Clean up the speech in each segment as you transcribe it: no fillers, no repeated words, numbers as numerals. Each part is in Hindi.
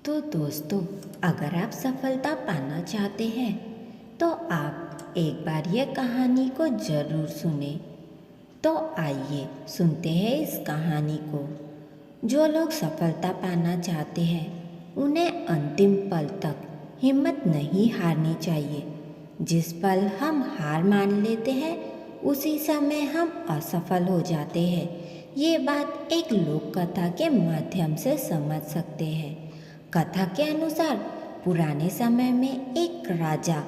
तो दोस्तों, अगर आप सफलता पाना चाहते हैं तो आप एक बार ये कहानी को ज़रूर सुने। तो आइए सुनते हैं इस कहानी को। जो लोग सफलता पाना चाहते हैं उन्हें अंतिम पल तक हिम्मत नहीं हारनी चाहिए। जिस पल हम हार मान लेते हैं उसी समय हम असफल हो जाते हैं। ये बात एक लोक कथा के माध्यम से समझ सकते हैं। कथा के अनुसार पुराने समय में एक राजा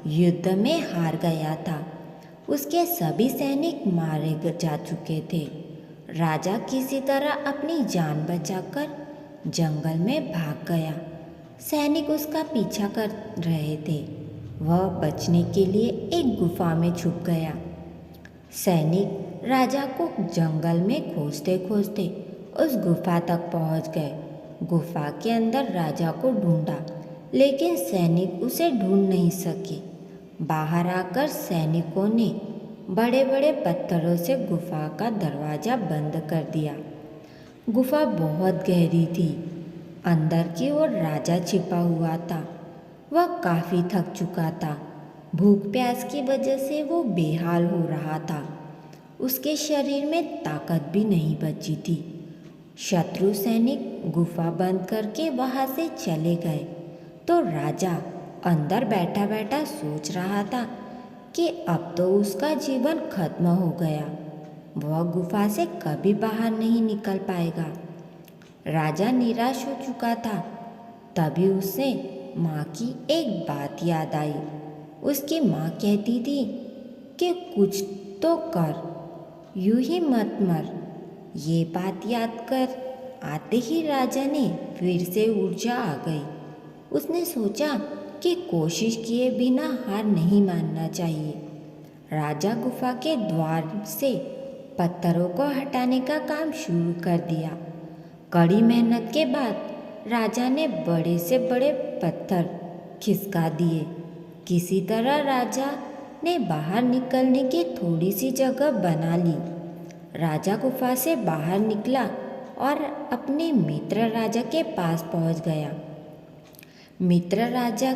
युद्ध में हार गया था। उसके सभी सैनिक मारे जा चुके थे। राजा किसी तरह अपनी जान बचाकर जंगल में भाग गया। सैनिक उसका पीछा कर रहे थे। वह बचने के लिए एक गुफा में छुप गया। सैनिक राजा को जंगल में खोजते खोजते उस गुफा तक पहुंच गए। गुफा के अंदर राजा को ढूंढा, लेकिन सैनिक उसे ढूंढ नहीं सके। बाहर आकर सैनिकों ने बड़े बड़े पत्थरों से गुफा का दरवाज़ा बंद कर दिया। गुफा बहुत गहरी थी। अंदर की ओर राजा छिपा हुआ था। वह काफ़ी थक चुका था। भूख प्यास की वजह से वो बेहाल हो रहा था। उसके शरीर में ताकत भी नहीं बची थी। शत्रु सैनिक गुफा बंद करके वहाँ से चले गए तो राजा अंदर बैठा बैठा सोच रहा था कि अब तो उसका जीवन खत्म हो गया। वह गुफा से कभी बाहर नहीं निकल पाएगा। राजा निराश हो चुका था। तभी उसे माँ की एक बात याद आई। उसकी माँ कहती थी कि कुछ तो कर, यूं ही मत मर। ये बात याद कर आते ही राजा ने फिर से ऊर्जा आ गई। उसने सोचा कि कोशिश किए बिना हार नहीं मानना चाहिए। राजा गुफा के द्वार से पत्थरों को हटाने का काम शुरू कर दिया। कड़ी मेहनत के बाद राजा ने बड़े से बड़े पत्थर खिसका दिए। किसी तरह राजा ने बाहर निकलने की थोड़ी सी जगह बना ली। राजा गुफा से बाहर निकला और अपने मित्र राजा के पास पहुंच गया। मित्र राजा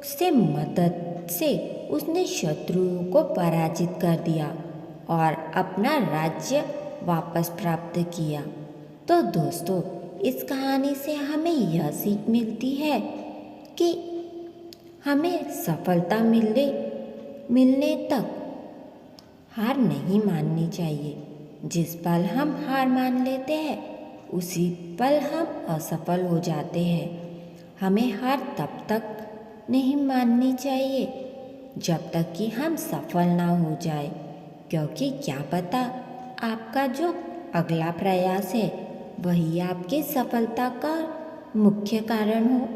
से मदद से उसने शत्रुओं को पराजित कर दिया और अपना राज्य वापस प्राप्त किया। तो दोस्तों, इस कहानी से हमें यह सीख मिलती है कि हमें सफलता मिलने तक हार नहीं माननी चाहिए। जिस पल हम हार मान लेते हैं उसी पल हम असफल हो जाते हैं। हमें हार तब तक नहीं माननी चाहिए जब तक कि हम सफल ना हो जाए, क्योंकि क्या पता आपका जो अगला प्रयास है वही आपकी सफलता का मुख्य कारण हो।